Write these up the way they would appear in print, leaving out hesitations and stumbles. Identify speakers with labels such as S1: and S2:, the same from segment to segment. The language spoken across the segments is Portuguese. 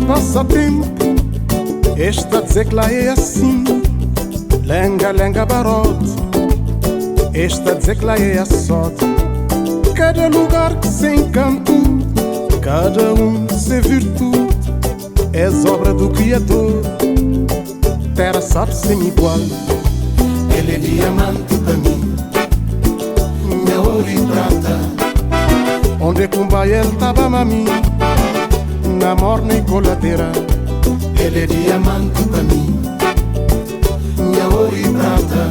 S1: passa tempo, este a dizer que lá é assim. Lenga, lenga, barote, este a dizer que lá é a sorte. Cada lugar que se encanto, cada um se virtude. És obra do Criador, terra sabe sem igual.
S2: Ele é diamante para mim, minha ouro e prata.
S1: Onde cumba ele tava mami, na morna e coladeira.
S2: Ele é diamante para mim, minha ouro e prata.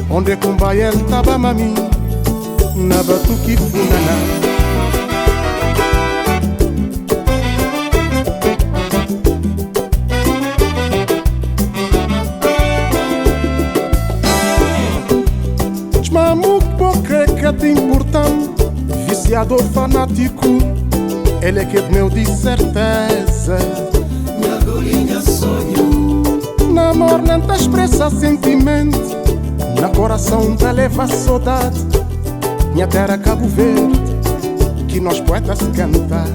S1: Onde cumba ele tava mami, na batuque funaná. Desmamuco bocreca importante, viciador fanático, ele é que é meu de certeza.
S2: Minha golinha sonho,
S1: na morna não expressa sentimento, na coração da leva saudade. Minha terra Cabo Verde, que nós poetas cantar.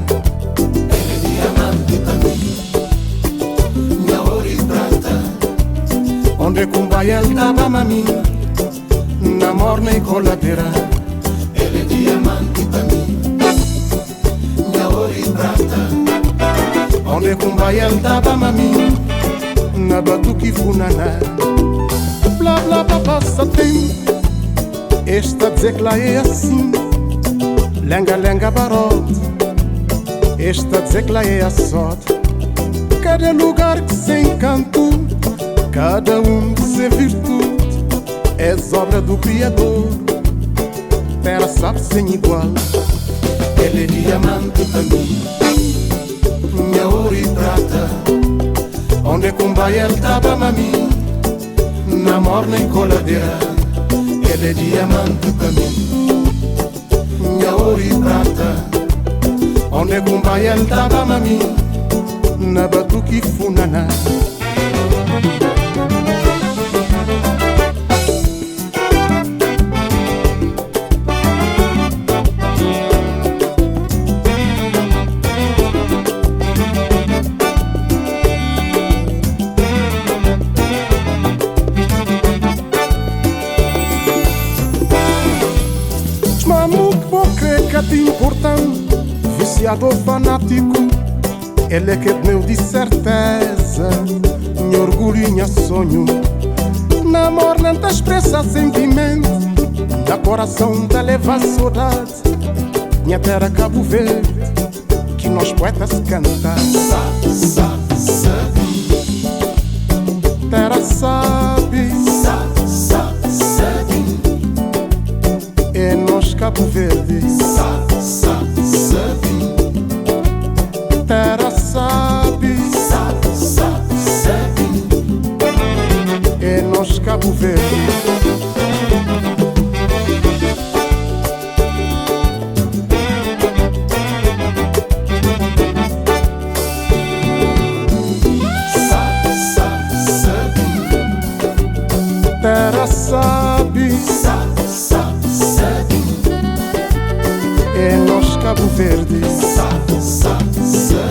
S2: ele é diamante para mim, minha ouro e prata.
S1: Onde cumba ele tava mami, na morna e coladeira.
S2: Ele é diamante para mim, minha ouro e prata.
S1: Onde cumba ele tava mami, na batuque funaná. Blá blá blá passa tempo, este a dizer que lá é assim. Lenga lenga barote, este a dizer que lá é a sorte. Cada lugar que se encanto, cada um que se virtude. És obra do Criador, terra sabe sem igual.
S2: Ele é diamante para mim, minha ouro e prata.
S1: Onde cumba ele tava mami, na morna e coladeira.
S2: Ele é diamante para mim, minha ouro e prata.
S1: Onde cumba ele tava mami, na batuque funaná. Mamuco bocreca de importante, viciador fanático, ele é que é meu de certeza. Meu orgulho e meu sonho, na morna não expressa sentimento, na coração da leva saudade. Minha terra Cabo Verde, que nós poetas cantar.
S2: Sabe,
S1: terra sabe,
S2: sabe.
S1: é nós Cabo Verde.
S2: Sabe,
S1: terra sabe, é nós Cabo Verde. Terra sabe, é nós Cabo Verde.
S2: sabe.